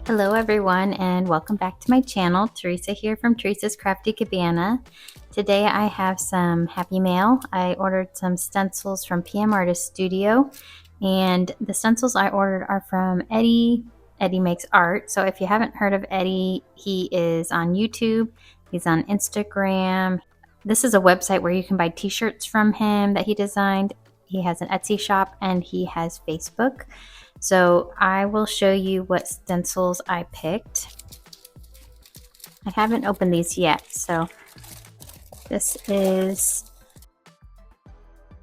Hello everyone and welcome back to my channel. Theresa here from Therese's Crafty Cabana. Today I have some happy mail. I ordered some stencils from PM Artist Studio, and the stencils I ordered are from Eddie Makes Art. So if you haven't heard of Eddie, he is on YouTube, he's on Instagram. This is a website where you can buy t-shirts from him that he designed. He has an Etsy shop and he has Facebook. So I will show you what stencils I picked. I haven't opened these yet, so this is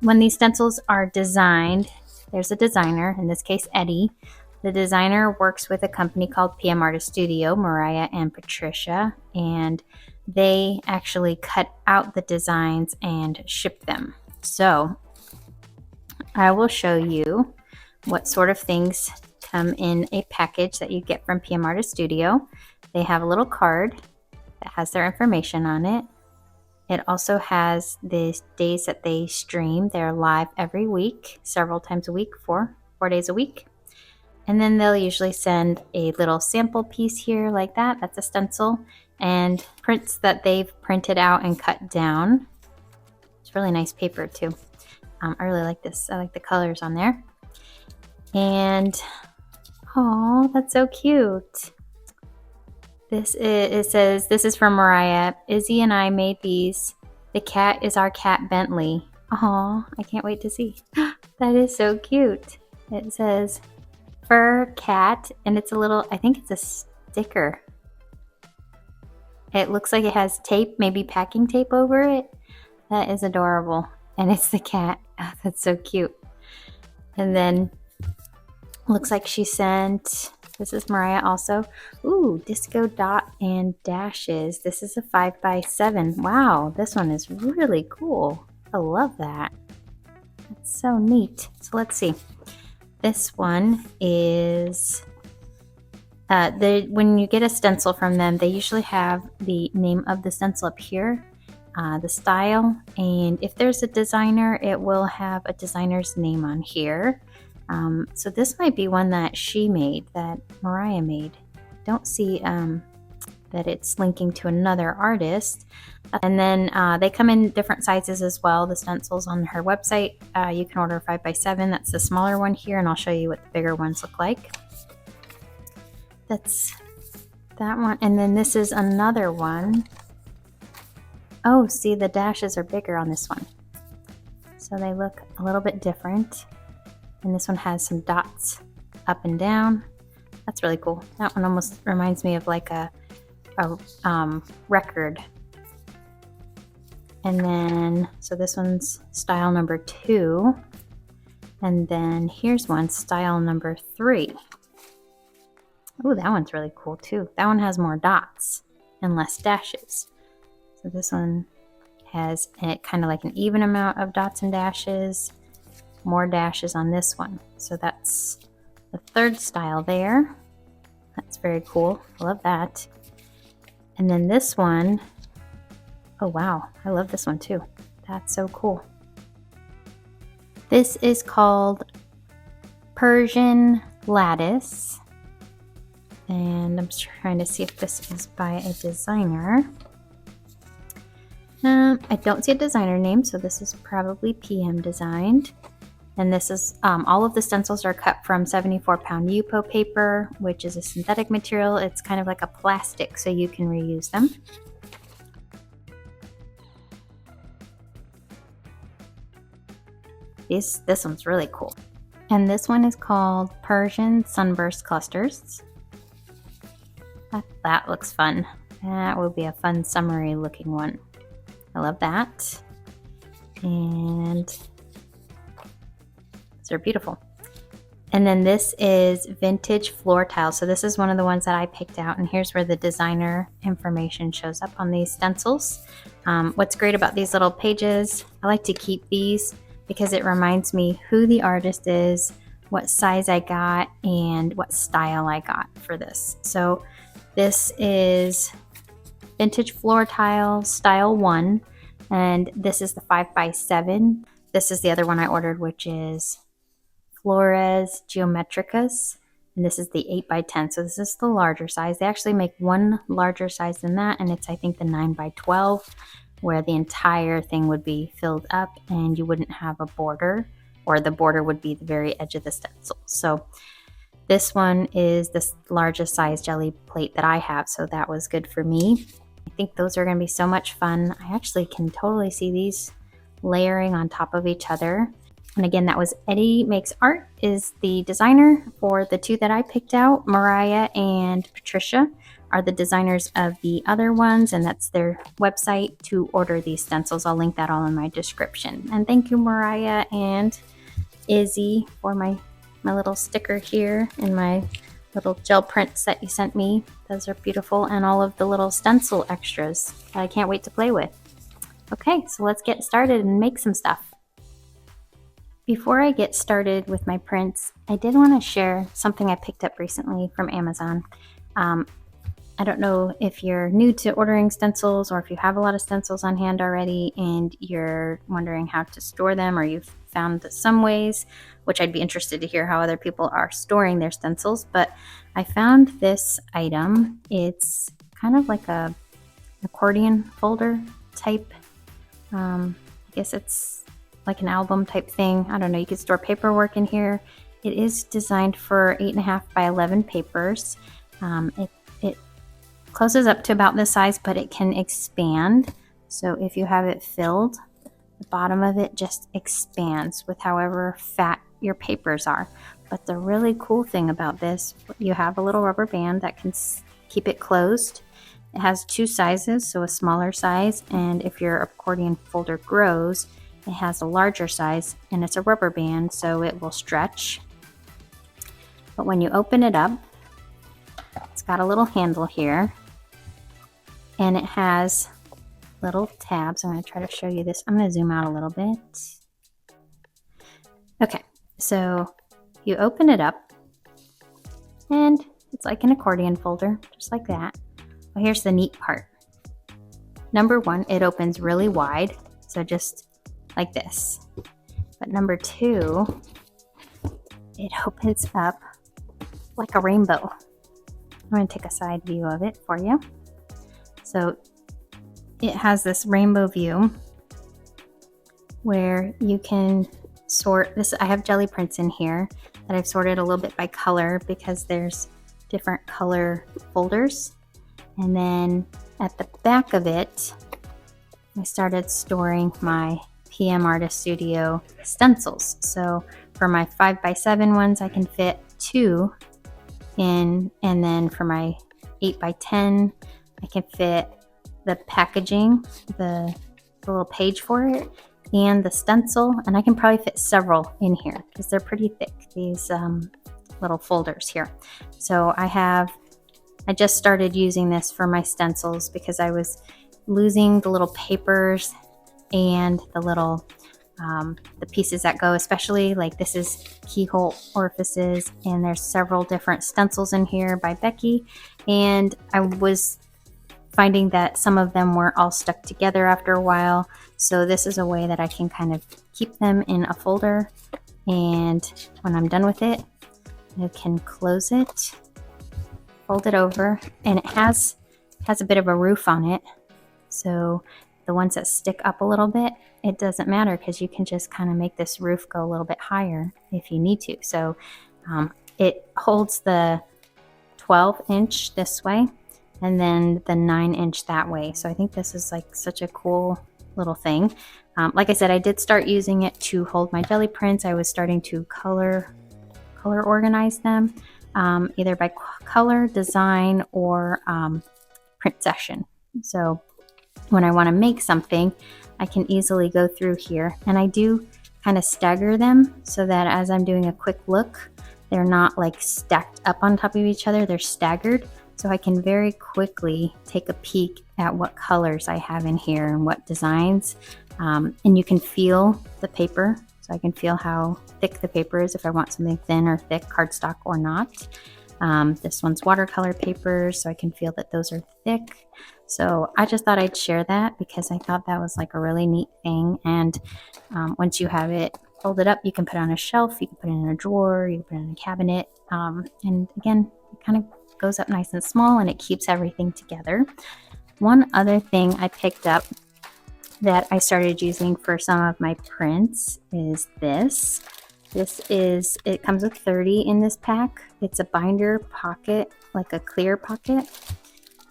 when these stencils are designed. There's a designer, in this case Eddie. The designer works with a company called PM Artist Studio, Mariah and Patricia, and they actually cut out the designs and ship them. So I will show you what sort of things come in a package that you get from PM Artist Studio. They have a little card that has their information on it. It also has the days that they stream. They're live every week, several times a week, four days a week. And then they'll usually send a little sample piece here like that. That's a stencil. And prints that they've printed out and cut down. It's really nice paper too. I really like this. I like the colors on there. And oh, that's so cute. It says, this is from Mariah. Izzy and I made these. The cat is our cat Bentley. Oh, I can't wait to see. That is so cute. It says fur cat, and it's a little, I think it's a sticker. It looks like it has tape, maybe packing tape over it. That is adorable. And it's the cat. Oh, that's so cute. And then looks like she sent, this is Mariah also. Ooh, disco dot and dashes. This is a 5x7. Wow, this one is really cool. I love that. That's so neat. So let's see. This one is, when you get a stencil from them, they usually have the name of the stencil up here, the style, and if there's a designer, it will have a designer's name on here. So this might be one that she made, that Mariah made. Don't see that it's linking to another artist. And then they come in different sizes as well, the stencils on her website. You can order 5x7, that's the smaller one here, and I'll show you what the bigger ones look like. That's that one. And then this is another one. Oh, see, the dashes are bigger on this one. So they look a little bit different. And this one has some dots up and down. That's really cool. That one almost reminds me of like a record. And then, so this one's style number 2. And then here's one, style number 3. Oh, that one's really cool too. That one has more dots and less dashes. So this one has kind of like an even amount of dots and dashes. More dashes on this one. So that's the 3rd style there. That's very cool. I love that. And then this one, oh wow, I love this one too. That's so cool. This is called Persian Lattice. And I'm trying to see if this is by a designer. I don't see a designer name, so this is probably PM designed. And this is, all of the stencils are cut from 74-pound Yupo paper, which is a synthetic material. It's kind of like a plastic, so you can reuse them. This one's really cool. And this one is called Persian Sunburst Clusters. That looks fun. That will be a fun summery looking one. I love that. And they're beautiful. And then this is vintage floor tiles. So this is one of the ones that I picked out, and here's where the designer information shows up on these stencils. What's great about these little pages, I like to keep these because it reminds me who the artist is, what size I got, and what style I got for this. So this is vintage floor tile style 1, and this is the 5x7. This is the other one I ordered, which is Flores Geometricas, And this is the 8x10, so this is the larger size. They actually make one larger size than that, and it's, I think, the 9x12, where the entire thing would be filled up and you wouldn't have a border, or the border would be the very edge of the stencil. So this one is the largest size jelly plate that I have, so that was good for me. I think those are going to be so much fun. I actually can totally see these layering on top of each other. And again, that was Eddie Makes Art is the designer for the two that I picked out. Mariah and Patricia are the designers of the other ones, and that's their website to order these stencils. I'll link that all in my description. And thank you, Mariah and Izzy, for my little sticker here and my little gel prints that you sent me. Those are beautiful, and all of the little stencil extras that I can't wait to play with. Okay, so let's get started and make some stuff. Before I get started with my prints, I did want to share something I picked up recently from Amazon. I don't know if you're new to ordering stencils or if you have a lot of stencils on hand already and you're wondering how to store them, or you've found some ways, which I'd be interested to hear how other people are storing their stencils. But I found this item. It's kind of like a accordion folder type. I guess it's like an album type thing. I don't know, you could store paperwork in here. It is designed for 8.5x11 papers. It closes up to about this size, but it can expand. So if you have it filled, the bottom of it just expands with however fat your papers are. But the really cool thing about this, you have a little rubber band that can keep it closed. It has two sizes, so a smaller size, and if your accordion folder grows, it has a larger size, and it's a rubber band, so it will stretch. But when you open it up, it's got a little handle here, and it has little tabs. I'm going to try to show you this. I'm going to zoom out a little bit. Okay, so you open it up, and it's like an accordion folder, just like that. Well, here's the neat part. Number one, it opens really wide, so just like this. But number two, it opens up like a rainbow. I'm going to take a side view of it for you. So it has this rainbow view where you can sort this. I have jelly prints in here that I've sorted a little bit by color because there's different color folders. And then at the back of it, I started storing my PM Artist Studio stencils. So for my 5x7 ones, I can fit 2 in, and then for my 8x10, I can fit the packaging, the little page for it, and the stencil, and I can probably fit several in here because they're pretty thick, these little folders here. So I just started using this for my stencils because I was losing the little papers and the little the pieces that go, especially like this is keyhole orifices, and there's several different stencils in here by Becky, and I was finding that some of them were all stuck together after a while. So this is a way that I can kind of keep them in a folder, and when I'm done with it, I can close it, fold it over, and it has a bit of a roof on it. So the ones that stick up a little bit, it doesn't matter because you can just kind of make this roof go a little bit higher if you need to. So it holds the 12-inch this way and then the 9-inch that way. So I think this is like such a cool little thing. Like I said, I did start using it to hold my jelly prints. I was starting to color organize them, either by color, design, or print session. So when I want to make something, I can easily go through here, and I do kind of stagger them so that as I'm doing a quick look, they're not like stacked up on top of each other, they're staggered. So I can very quickly take a peek at what colors I have in here and what designs. And you can feel the paper, so I can feel how thick the paper is if I want something thin or thick, cardstock or not. This one's watercolor paper, so I can feel that those are thick. So I just thought I'd share that because I thought that was like a really neat thing. And once you have it fold it up, you can put it on a shelf, you can put it in a drawer, you can put it in a cabinet. And again, it kind of goes up nice and small and it keeps everything together. One other thing I picked up that I started using for some of my prints is this. It comes with 30 in this pack. It's a binder pocket, like a clear pocket.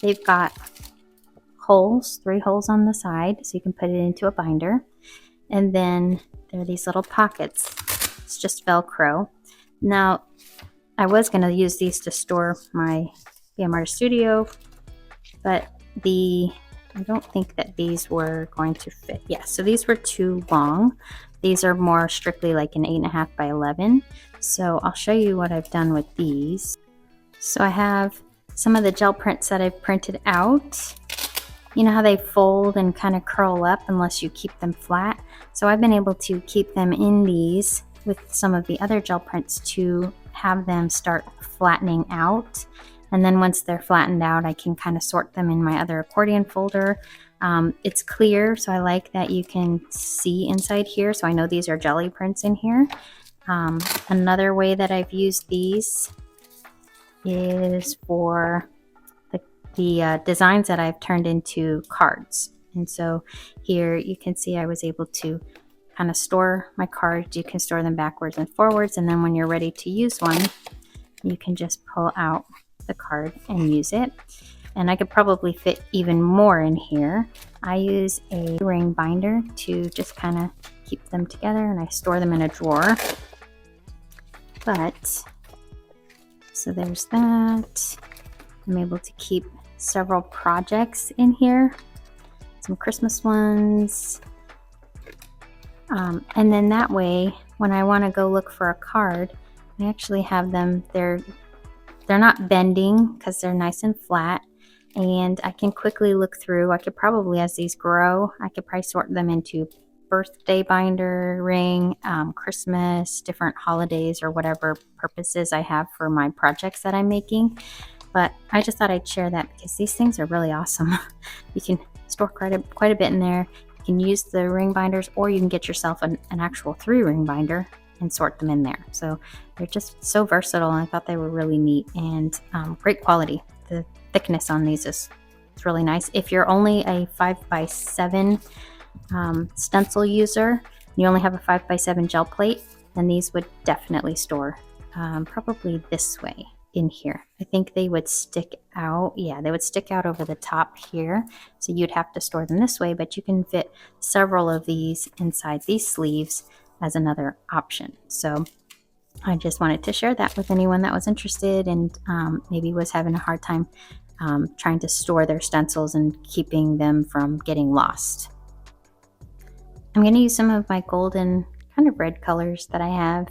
They've got holes, 3 holes on the side, so you can put it into a binder. And then there are these little pockets. It's just Velcro. Now, I was going to use these to store my PM Artist Studio, but I don't think that these were going to fit. Yeah, so these were too long. These are more strictly like an 8.5 by 11. So I'll show you what I've done with these. So I have some of the gel prints that I've printed out. You know how they fold and kind of curl up unless you keep them flat? So I've been able to keep them in these with some of the other gel prints to have them start flattening out. And then once they're flattened out, I can kind of sort them in my other accordion folder. It's clear, so I like that you can see inside here. So I know these are jelly prints in here. Another way that I've used these is for the designs that I've turned into cards. And so here you can see I was able to kind of store my cards. You can store them backwards and forwards, and then when you're ready to use one, you can just pull out the card and use it. And I could probably fit even more in here. I use a ring binder to just kind of keep them together, and I store them in a drawer. But so there's that. I'm able to keep several projects in here, some Christmas ones, and then that way when I want to go look for a card, I actually have them. They're not bending because they're nice and flat, and I can quickly look through. I could probably, as these grow, I could probably sort them into birthday binder, ring, Christmas, different holidays, or whatever purposes I have for my projects that I'm making. But I just thought I'd share that because these things are really awesome. You can store quite a bit in there. You can use the ring binders, or you can get yourself an actual 3-ring binder and sort them in there. So they're just so versatile, and I thought they were really neat and great quality. The thickness on these is really nice. If you're only a 5x7 stencil user, you only have a 5x7 gel plate, then these would definitely store probably this way in here. I think they would stick out. Yeah, they would stick out over the top here. So you'd have to store them this way, but you can fit several of these inside these sleeves as another option. So I just wanted to share that with anyone that was interested and maybe was having a hard time trying to store their stencils and keeping them from getting lost. I'm going to use some of my golden kind of red colors that I have.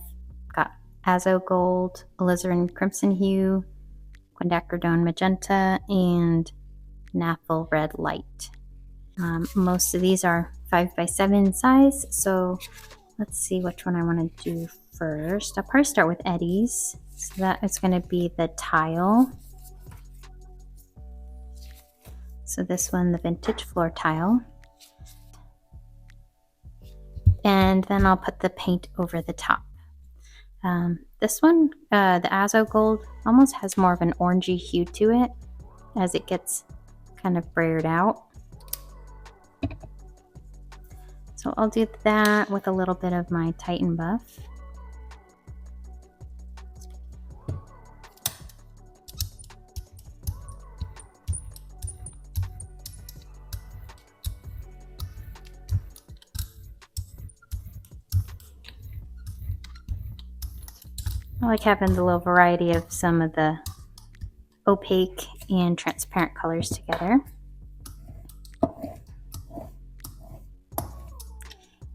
Got Azo Gold, Alizarin Crimson Hue, Quindacridone Magenta, and Naphthol Red Light. Most of these are 5x7 size, so let's see which one I want to do first. I'll probably start with Eddie's. So that is going to be the tile. So this one, the vintage floor tile. And then I'll put the paint over the top. This one, the Azo Gold, almost has more of an orangey hue to it as it gets kind of brayered out. So I'll do that with a little bit of my Titan Buff. I like having the little variety of some of the opaque and transparent colors together.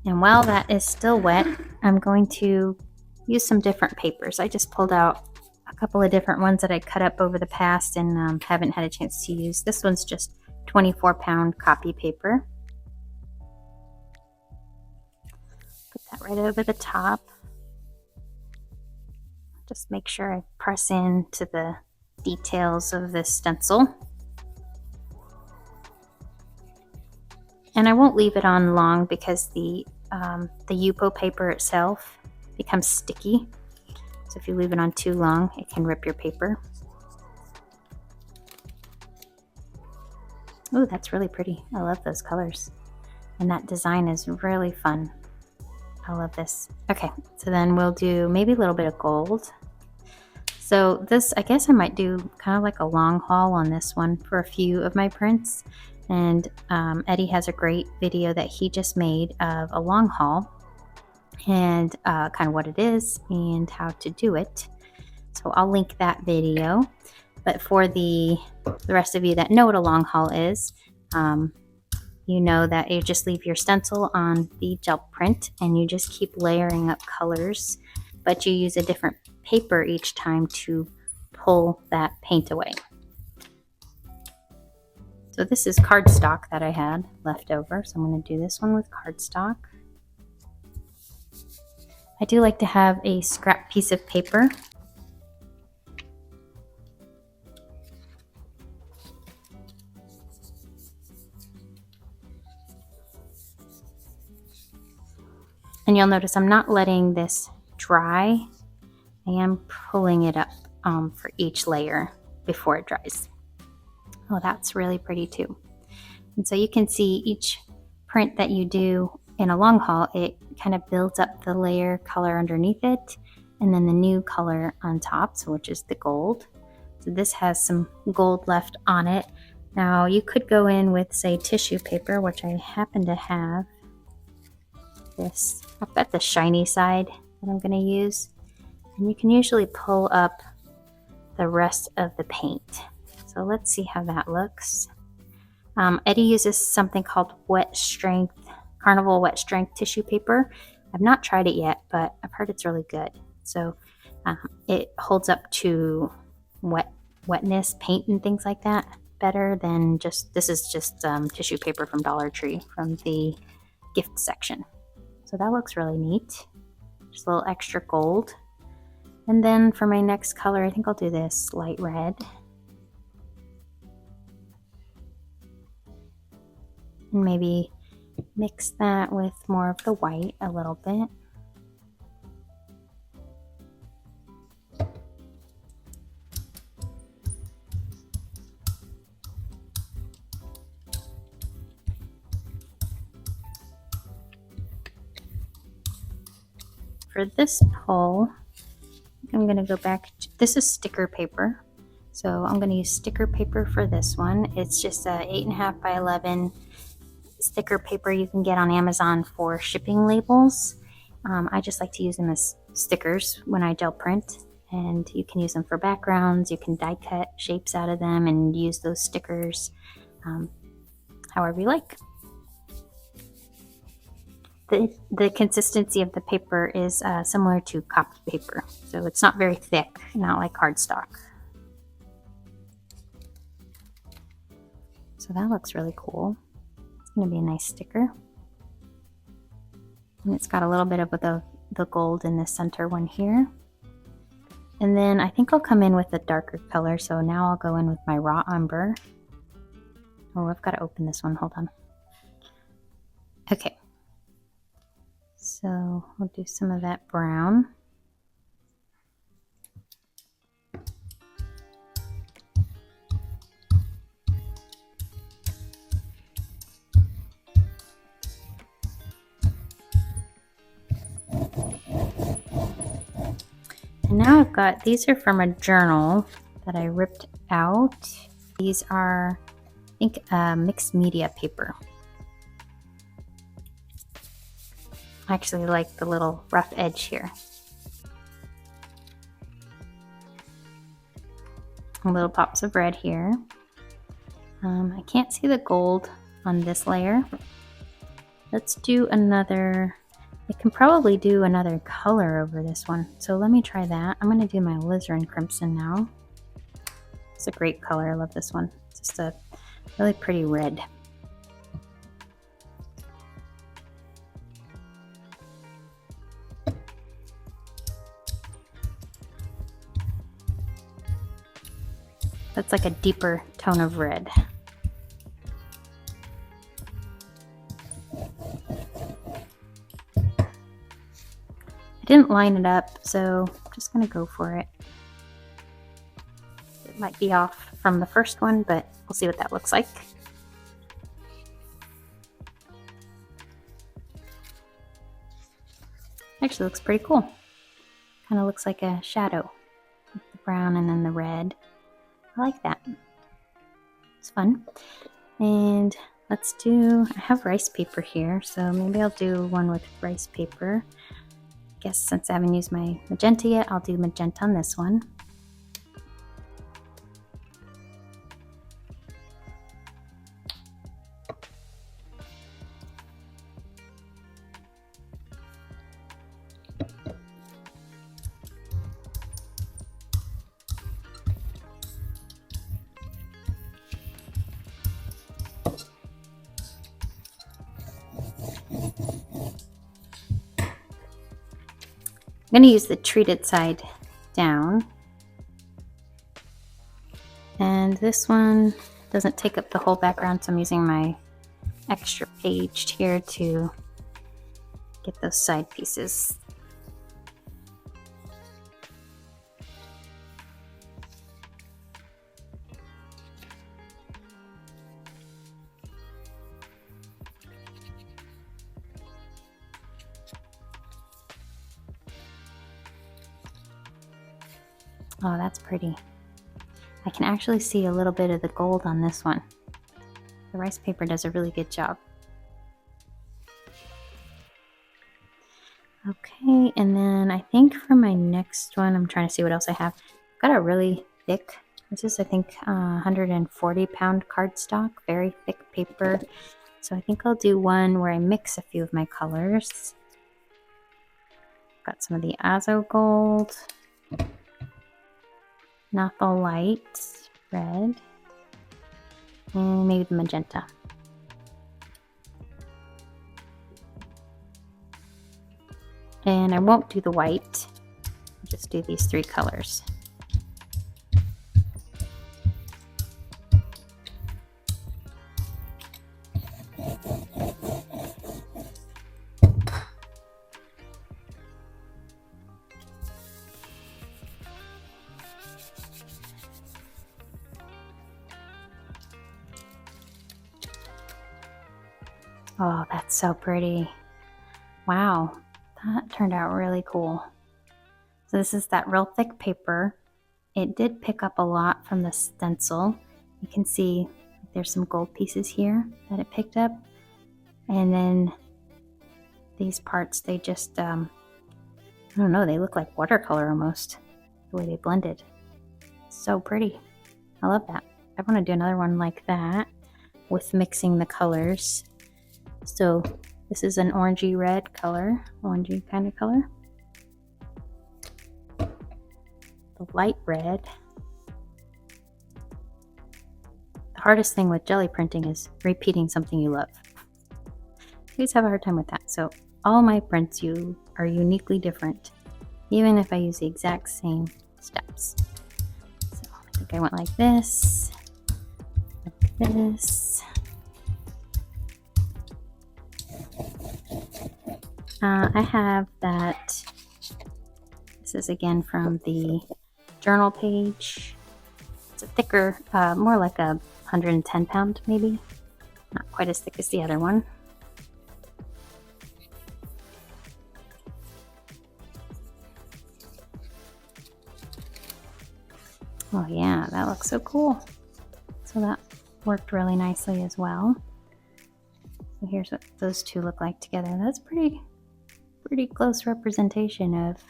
And while that is still wet, I'm going to use some different papers. I just pulled out a couple of different ones that I cut up over the past and haven't had a chance to use. This one's just 24-pound copy paper. Put that right over the top. Just make sure I press into the details of this stencil. And I won't leave it on long because the the Yupo paper itself becomes sticky. So if you leave it on too long, it can rip your paper. Ooh, that's really pretty. I love those colors. And that design is really fun. I love this. Okay, so then we'll do maybe a little bit of gold. So this, I guess I might do kind of like a long haul on this one for a few of my prints. And Eddie has a great video that he just made of a long haul and kind of what it is and how to do it. So I'll link that video. But for the rest of you that know what a long haul is, you know that you just leave your stencil on the gel print and you just keep layering up colors, but you use a different paper each time to pull that paint away. So this is cardstock that I had left over, so I'm going to do this one with cardstock. I do like to have a scrap piece of paper. And you'll notice I'm not letting this dry. I am pulling it up for each layer before it dries. Oh, that's really pretty too. And so you can see each print that you do in a long haul, it kind of builds up the layer color underneath it and then the new color on top, so which is the gold. So this has some gold left on it. Now you could go in with, say, tissue paper, which I happen to have. This, I've got the shiny side that I'm going to use, and you can usually pull up the rest of the paint. So let's see how that looks. Eddie uses something called Carnival Wet Strength tissue paper. I've not tried it yet, but I've heard it's really good. So it holds up to wetness, paint, and things like that better than just, this is just tissue paper from Dollar Tree from the gift section. So that looks really neat. Just a little extra gold. And then for my next color, I think I'll do this light red. And maybe mix that with more of the white a little bit. For this pull, I'm going to go back to, this is sticker paper. So I'm going to use sticker paper for this one. It's just a 8.5 by 11 sticker paper you can get on Amazon for shipping labels. I just like to use them as stickers when I gel print, and you can use them for backgrounds. You can die cut shapes out of them and use those stickers however you like. The consistency of the paper is similar to copy paper, so it's not very thick, not like cardstock. So that looks really cool. It's going to be a nice sticker. And it's got a little bit of the gold in the center one here. And then I think I'll come in with a darker color, so now I'll go in with my raw umber. Oh, I've got to open this one, hold on. Okay. So we'll do some of that brown. And now I've got, these are from a journal that I ripped out. These are, I think, mixed media paper. I actually like the little rough edge here. Little pops of red here. I can't see the gold on this layer. Let's do another, I can probably do another color over this one. So let me try that. I'm going to do my alizarin crimson now. It's a great color. I love this one. It's just a really pretty red. That's like a deeper tone of red. I didn't line it up, so I'm just gonna go for it. It might be off from the first one, but we'll see what that looks like. Actually looks pretty cool. Kind of looks like a shadow with the brown and then the red. I like that. It's fun. And let's do, I have rice paper here, so maybe I'll do one with rice paper. I guess since I haven't used my magenta yet, I'll do magenta on this one. I'm going to use the treated side down. And this one doesn't take up the whole background, so I'm using my extra page here to get those side pieces. Oh, that's pretty. I can actually see a little bit of the gold on this one. The rice paper does a really good job. Okay, and then I think for my next one, I'm trying to see what else I have. I've got a really thick, this is I think 140 pound cardstock, very thick paper. So I think I'll do one where I mix a few of my colors. Got some of the Azo gold. Not the light red, and maybe the magenta. And I won't do the white, I'll just do these three colors. Oh, that's so pretty. Wow, that turned out really cool. So this is that real thick paper. It did pick up a lot from the stencil. You can see there's some gold pieces here that it picked up. And then these parts, they just, I don't know, they look like watercolor almost, the way they blended. So pretty. I love that. I want to do another one like that with mixing the colors. So this is an orangey red color, orangey kind of color. The light red. The hardest thing with jelly printing is repeating something you love. I always have a hard time with that. So all my prints are uniquely different, even if I use the exact same steps. So I think I went like this, like this. I have that, this is again from the journal page. It's a thicker, more like a 110 pound maybe. Not quite as thick as the other one. Oh yeah, that looks so cool. So that worked really nicely as well. So here's what those two look like together. That's pretty close representation of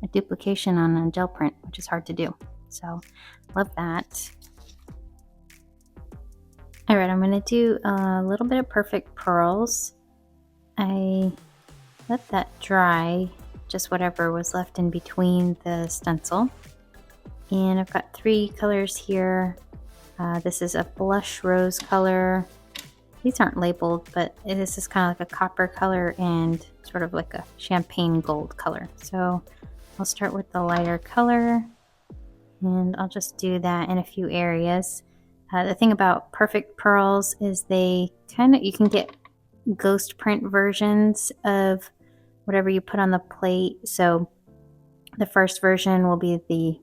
a duplication on a gel print, which is hard to do. So love that. All right, I'm gonna do a little bit of Perfect Pearls. I let that dry, just whatever was left in between the stencil. And I've got three colors here. This is a blush rose color. These aren't labeled, but this is kind of like a copper color and sort of like a champagne gold color. So I'll start with the lighter color, and I'll just do that in a few areas. The thing about Perfect Pearls is you can get ghost print versions of whatever you put on the plate. So the first version will be the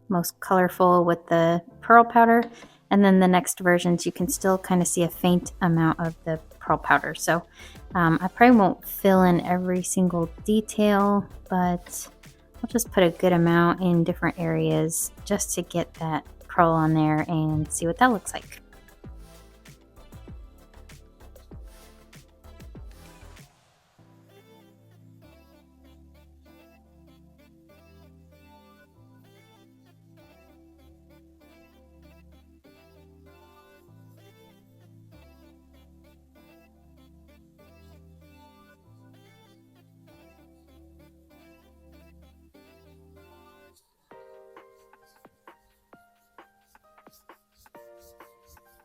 most colorful with the pearl powder, and then the next versions you can still kind of see a faint amount of the pearl powder. So I probably won't fill in every single detail, but I'll just put a good amount in different areas just to get that pearl on there and see what that looks like.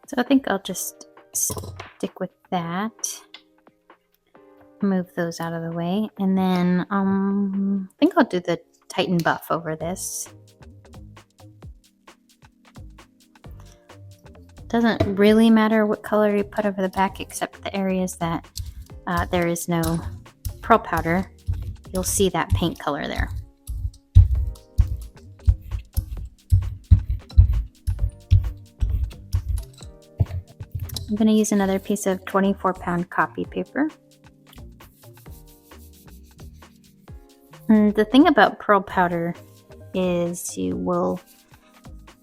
So I think I'll just stick with that. Move those out of the way. And then I think I'll do the Titan buff over this. Doesn't really matter what color you put over the back, except the areas that there is no pearl powder. You'll see that paint color there. I'm going to use another piece of 24-pound copy paper. And the thing about pearl powder is you'll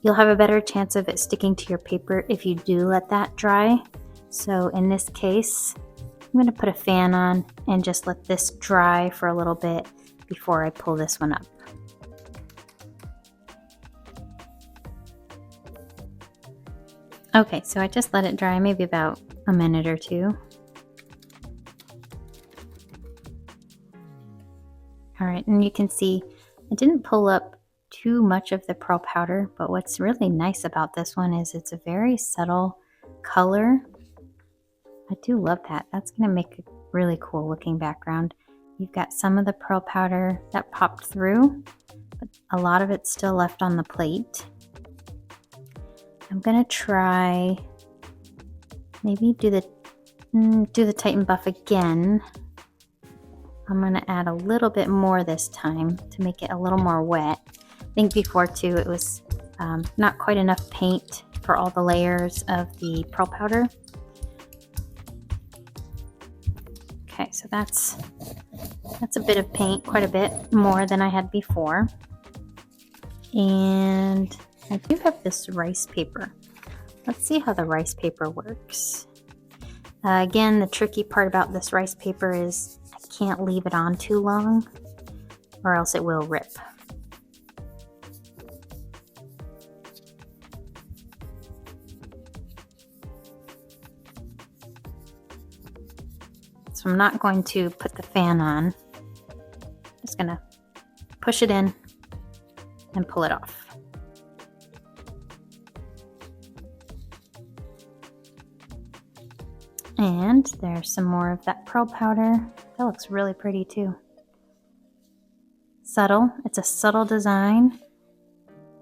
have a better chance of it sticking to your paper if you do let that dry. So in this case, I'm going to put a fan on and just let this dry for a little bit before I pull this one up. Okay, so I just let it dry maybe about a minute or two. All right, and you can see I didn't pull up too much of the pearl powder, but what's really nice about this one is it's a very subtle color. I do love that. That's going to make a really cool looking background. You've got some of the pearl powder that popped through, but a lot of it's still left on the plate. I'm gonna try maybe do the Titan buff again. I'm gonna add a little bit more this time to make it a little more wet. I think before too it was not quite enough paint for all the layers of the pearl powder. Okay, so that's a bit of paint, quite a bit more than I had before. And I do have this rice paper. Let's see how the rice paper works. Again, the tricky part about this rice paper is I can't leave it on too long or else it will rip. So I'm not going to put the fan on. Just gonna push it in and pull it off. And there's some more of that pearl powder. That looks really pretty too. Subtle. It's a subtle design.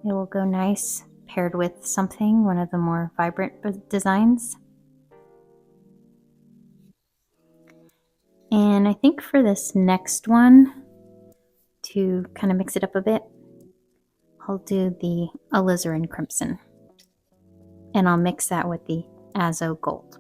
It will go nice paired with something, one of the more vibrant designs. And I think for this next one, to kind of mix it up a bit, I'll do the alizarin crimson. And I'll mix that with the azo gold.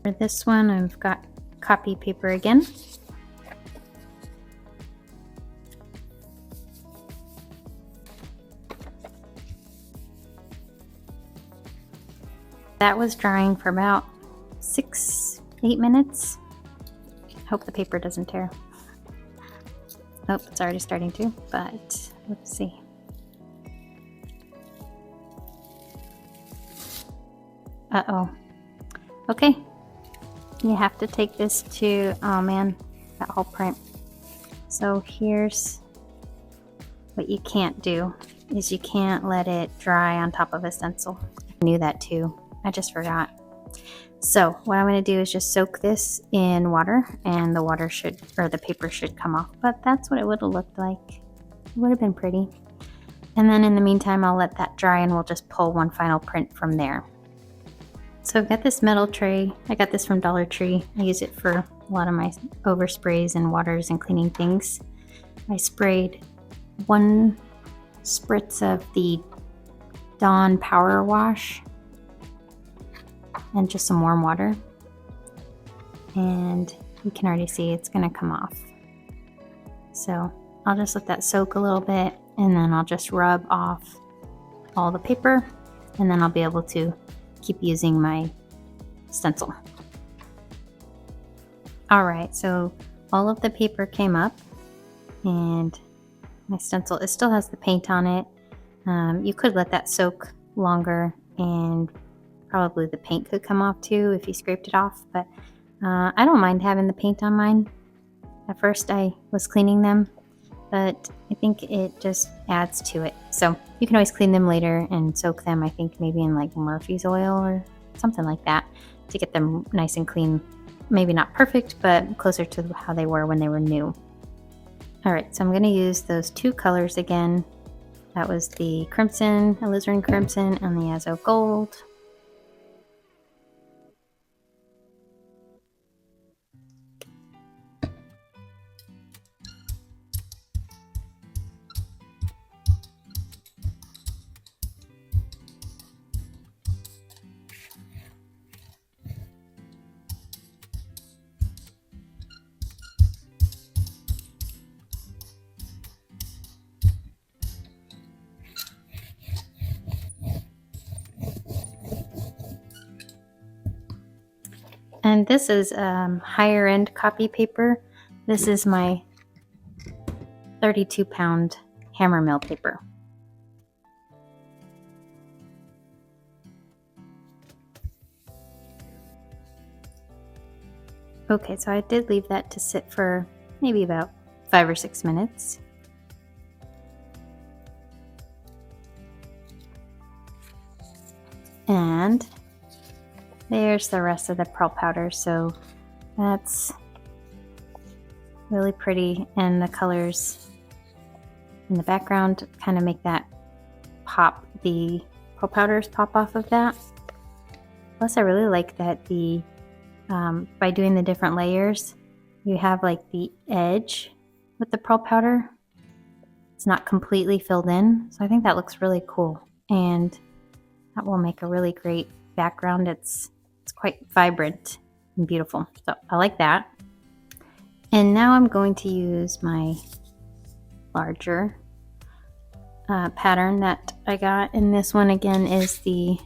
For this one, I've got copy paper again. That was drying for about 6-8 minutes. Hope the paper doesn't tear. Oh, it's already starting to, but let's see. Uh-oh. Okay. You have to take this to, oh man, that whole print. So here's what you can't do, is you can't let it dry on top of a stencil. I knew that too. I just forgot. So what I'm going to do is just soak this in water, and the water should, or the paper should come off. But that's what it would have looked like. It would have been pretty. And then in the meantime, I'll let that dry and we'll just pull one final print from there. So I've got this metal tray. I got this from Dollar Tree. I use it for a lot of my oversprays and waters and cleaning things. I sprayed 1 spritz of the Dawn Power Wash and just some warm water, and you can already see it's going to come off. So I'll just let that soak a little bit, and then I'll just rub off all the paper, and then I'll be able to keep using my stencil. Alright, so all of the paper came up, and my stencil, it still has the paint on it. You could let that soak longer, and probably the paint could come off too if you scraped it off, but I don't mind having the paint on mine. At first I was cleaning them, but I think it just adds to it. So you can always clean them later and soak them, I think maybe in like Murphy's oil or something like that, to get them nice and clean. Maybe not perfect, but closer to how they were when they were new. Alright, so I'm going to use those 2 colors again. That was the crimson, alizarin crimson, and the azo gold. And this is higher end copy paper. This is my 32-pound hammer mill paper. Okay, so I did leave that to sit for maybe about 5 or 6 minutes. And there's the rest of the pearl powder, so that's really pretty, and the colors in the background kind of make that pop, the pearl powders pop off of that. Plus I really like that the by doing the different layers, you have like the edge with the pearl powder. It's not completely filled in, so I think that looks really cool, and that will make a really great background. It's quite vibrant and beautiful, so I like that. And now I'm going to use my larger pattern that I got, and this one again is the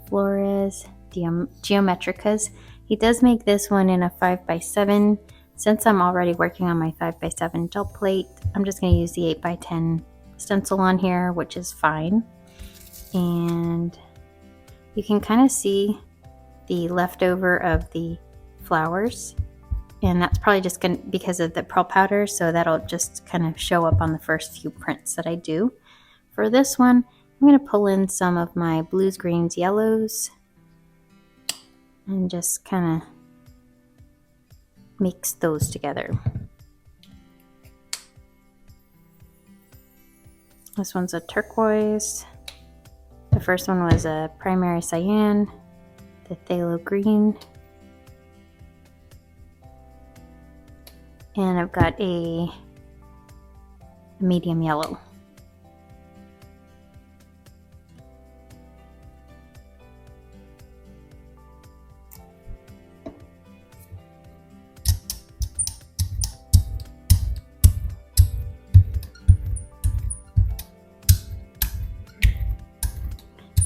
Flores Geometricas. He does make this one in a 5x7. Since I'm already working on my 5x7 gel plate, I'm just going to use the 8x10 stencil on here, which is fine. And you can kind of see the leftover of the flowers, and that's probably just gonna, because of the pearl powder, so that'll just kind of show up on the first few prints that I do. For this one, I'm going to pull in some of my blues, greens, yellows, and just kind of mix those together. This one's a turquoise. The first one was a primary cyan, the phthalo green, and I've got a medium yellow.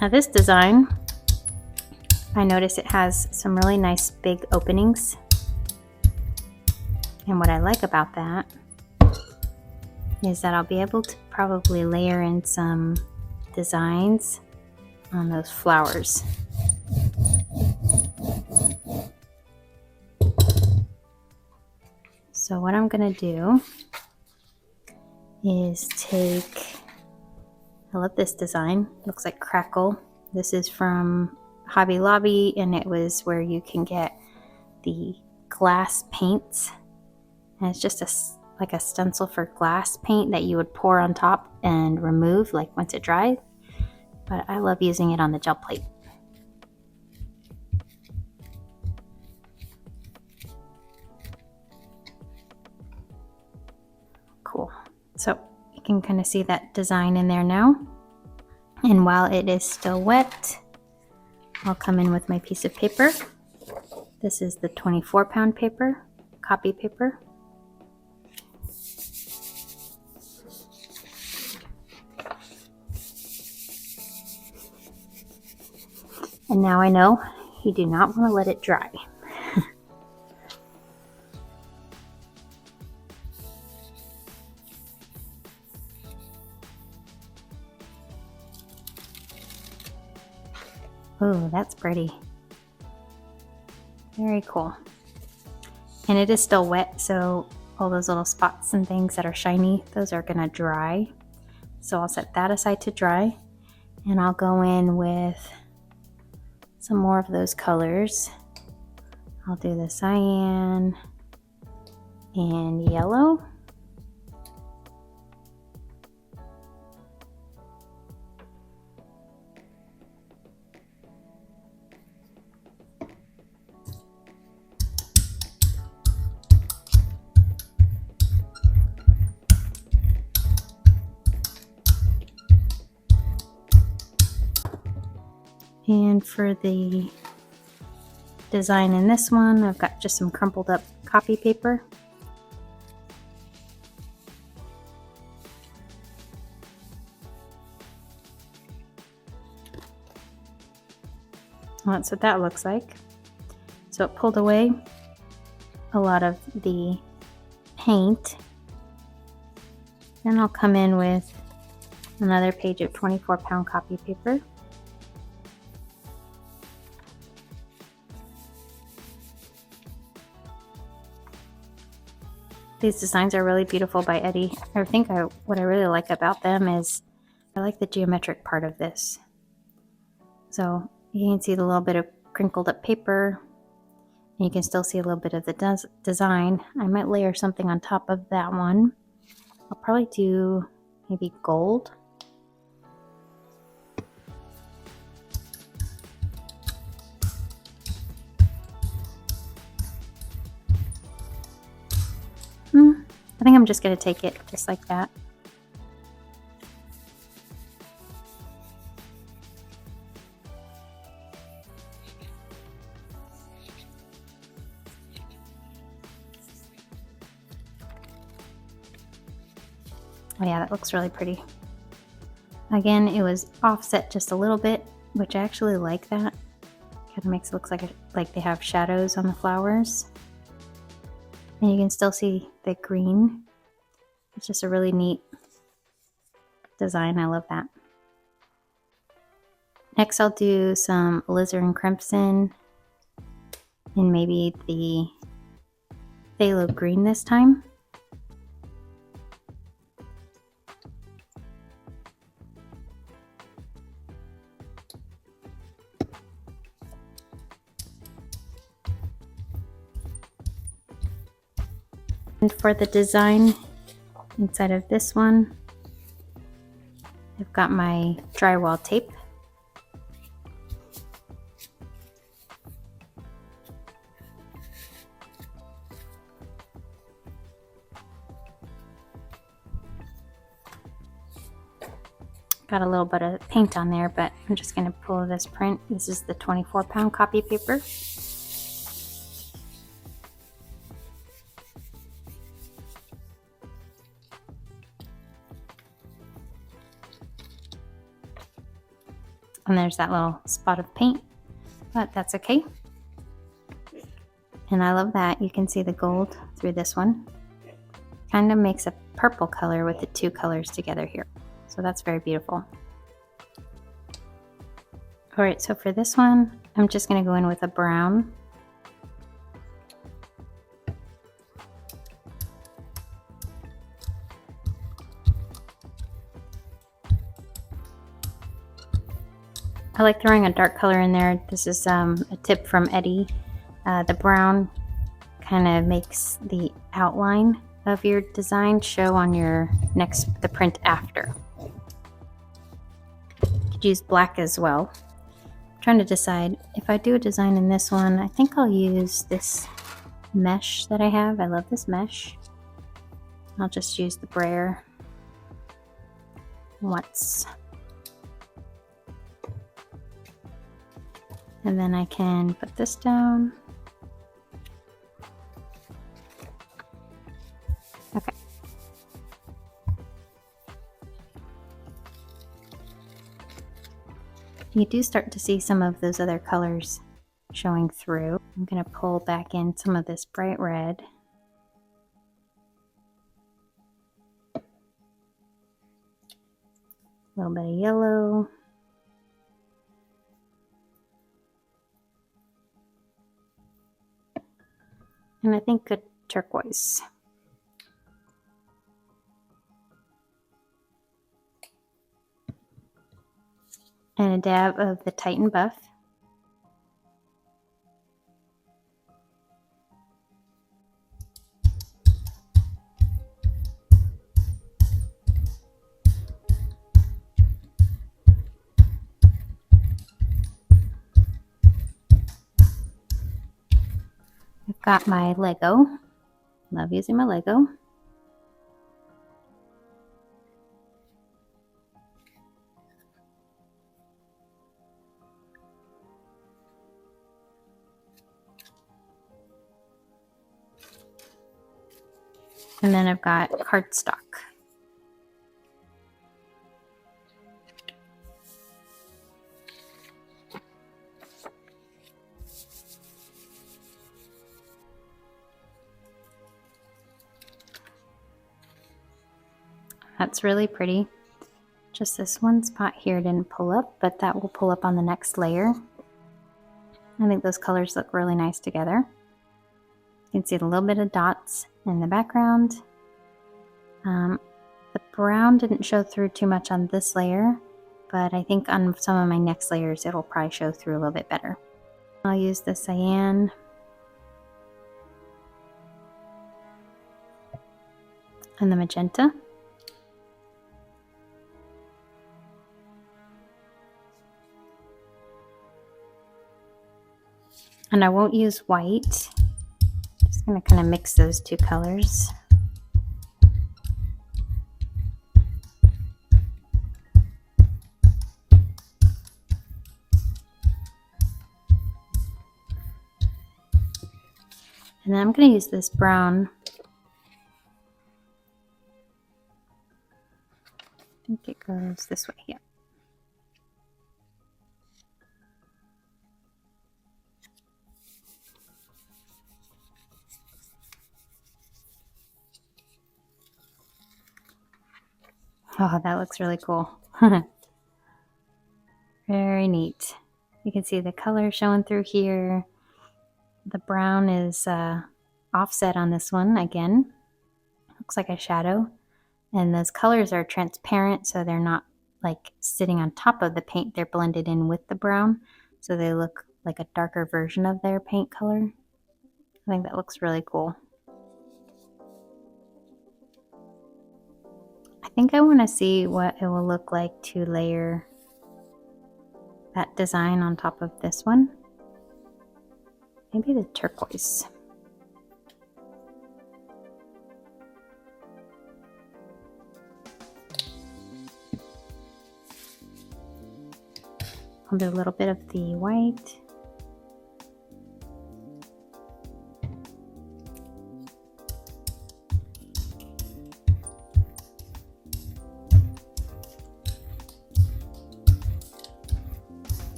Now this design, I notice it has some really nice big openings. And what I like about that is that I'll be able to probably layer in some designs on those flowers. So what I'm going to do is take, I love this design, looks like crackle. This is from Hobby Lobby, and it was where you can get the glass paints. And it's just like a stencil for glass paint that you would pour on top and remove like once it dries. But I love using it on the gel plate. Cool. So you can kind of see that design in there now. And while it is still wet, I'll come in with my piece of paper. This is the 24-pound paper, copy paper. And now I know you do not want to let it dry. Oh, that's pretty. Very cool. And it is still wet, so all those little spots and things that are shiny, those are gonna dry. So I'll set that aside to dry, and I'll go in with some more of those colors. I'll do the cyan and yellow. And for the design in this one, I've got just some crumpled up copy paper. Well, that's what that looks like. So it pulled away a lot of the paint. Then I'll come in with another page of 24-pound copy paper. These designs are really beautiful by Eddie. I think what I really like about them is I like the geometric part of this. So you can see the little bit of crinkled up paper, and you can still see a little bit of the design. I might layer something on top of that one. I'll probably do maybe gold. I think I'm just going to take it just like that. Oh yeah, that looks really pretty. Again, it was offset just a little bit, which I actually like that. Kind of makes it look like they have shadows on the flowers. And you can still see the green. It's just a really neat design. I love that. Next I'll do some alizarin crimson and maybe the phthalo green this time. And for the design inside of this one, I've got my drywall tape. Got a little bit of paint on there, but I'm just going to pull this print. This is the 24-pound copy paper. And there's that little spot of paint, but that's okay. And I love that you can see the gold through this one. Kind of makes a purple color with the two colors together here. So that's very beautiful. All right, so for this one, I'm just going to go in with a brown. I like throwing a dark color in there. This is a tip from Eddie. The brown kind of makes the outline of your design show on the print after. You could use black as well. I'm trying to decide if I do a design in this one. I think I'll use this mesh that I have. I love this mesh. I'll just use the brayer once. And then I can put this down. Okay. You do start to see some of those other colors showing through. I'm going to pull back in some of this bright red. A little bit of yellow. And I think a turquoise. And a dab of the Titan Buff. I've got my Lego. Love using my Lego. And then I've got cardstock. That's really pretty. Just this one spot here didn't pull up, but that will pull up on the next layer. I think those colors look really nice together. You can see a little bit of dots in the background. The brown didn't show through too much on this layer, but I think on some of my next layers it'll probably show through a little bit better. I'll use the cyan. And the magenta. And I won't use white. Just going to kind of mix those two colors. And then I'm going to use this brown. I think it goes this way, yeah. Oh, that looks really cool. Very neat. You can see the color showing through here. The brown is offset on this one again. Looks like a shadow. And those colors are transparent, so they're not like sitting on top of the paint. They're blended in with the brown, so they look like a darker version of their paint color. I think that looks really cool. I think I want to see what it will look like to layer that design on top of this one. Maybe the turquoise. I'll do a little bit of the white.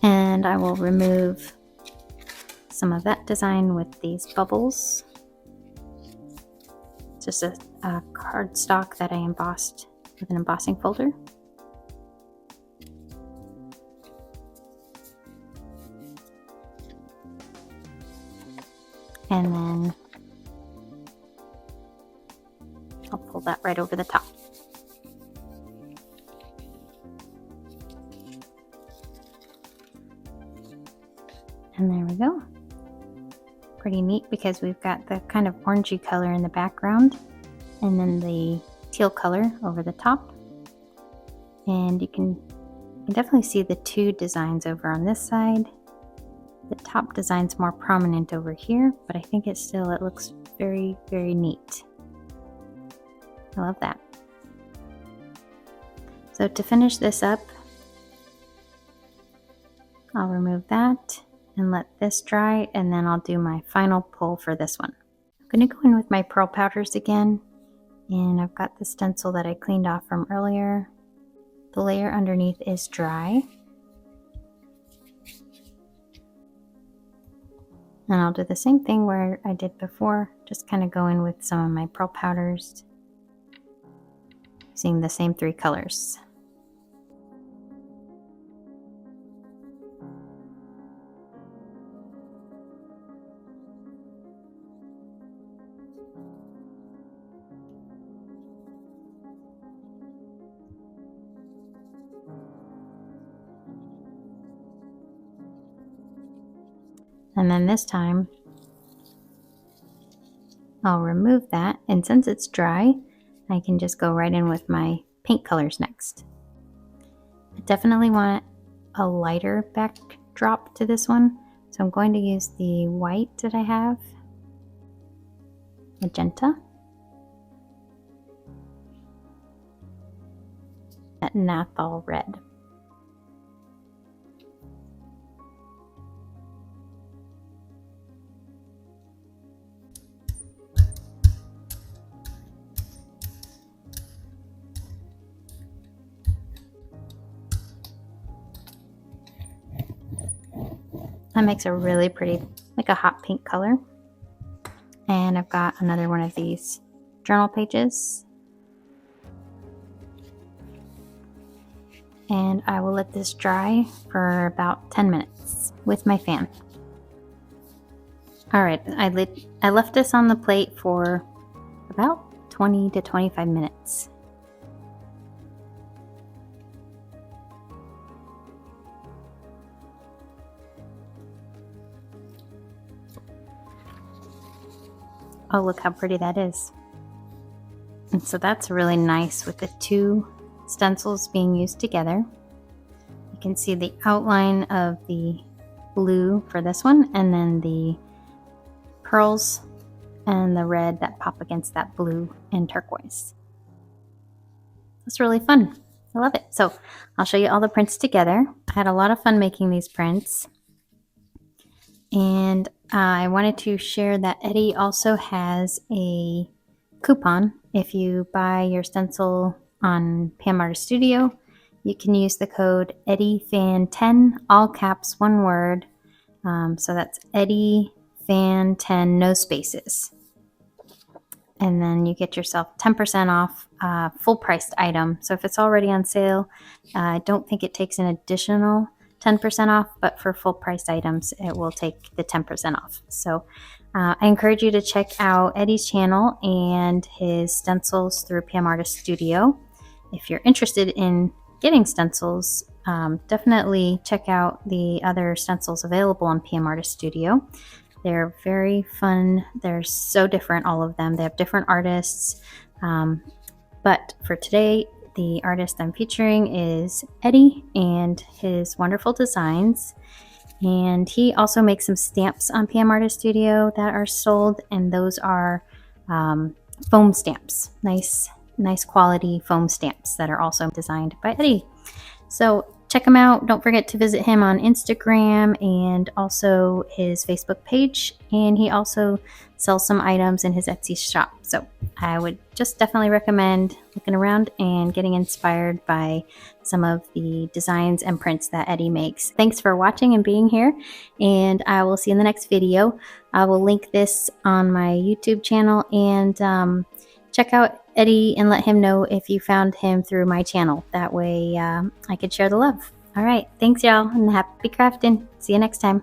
And I will remove some of that design with these bubbles. Just a cardstock that I embossed with an embossing folder. And then I'll pull that right over the top. pretty neat because we've got the kind of orangey color in the background and then the teal color over the top. And you can definitely see the two designs over on this side. The top design's more prominent over here, but I think it looks very, very neat. I love that. So to finish this up, I'll remove that and let this dry, and then I'll do my final pull for this one. I'm going to go in with my pearl powders again, and I've got the stencil that I cleaned off from earlier. The layer underneath is dry. And I'll do the same thing where I did before, just kind of go in with some of my pearl powders, using the same three colors. And then this time, I'll remove that, and since it's dry, I can just go right in with my paint colors next. I definitely want a lighter backdrop to this one, so I'm going to use the white that I have, magenta, that naphthol red. That makes a really pretty, like a hot pink color. And I've got another one of these journal pages. And I will let this dry for about 10 minutes with my fan. All right, I left this on the plate for about 20 to 25 minutes. Oh, look how pretty that is. And so that's really nice with the two stencils being used together. You can see the outline of the blue for this one, and then the pearls and the red that pop against that blue and turquoise. It's really fun. I love it. So I'll show you all the prints together. I had a lot of fun making these prints. And I wanted to share that Eddie also has a coupon. If you buy your stencil on PM Artist Studio, you can use the code EddieFan10, all caps, one word. So that's EddieFan10, no spaces. And then you get yourself 10% off full priced item. So if it's already on sale, I don't think it takes an additional 10% off, but for full price items, it will take the 10% off. So I encourage you to check out Eddie's channel and his stencils through PM Artist Studio. If you're interested in getting stencils, definitely check out the other stencils available on PM Artist Studio. They're very fun. They're so different, all of them. They have different artists. But for today, the artist I'm featuring is Eddie and his wonderful designs. And he also makes some stamps on PM Artist Studio that are sold, and those are foam stamps. Nice quality foam stamps that are also designed by Eddie. So check him out. Don't forget to visit him on Instagram and also his Facebook page. And he also sells some items in his Etsy shop. So I would just definitely recommend looking around and getting inspired by some of the designs and prints that Eddie makes. Thanks for watching and being here, and I will see you in the next video. I will link this on my YouTube channel, and check out Eddie and let him know if you found him through my channel. That way I could share the love. All right, thanks y'all, and happy crafting. See you next time.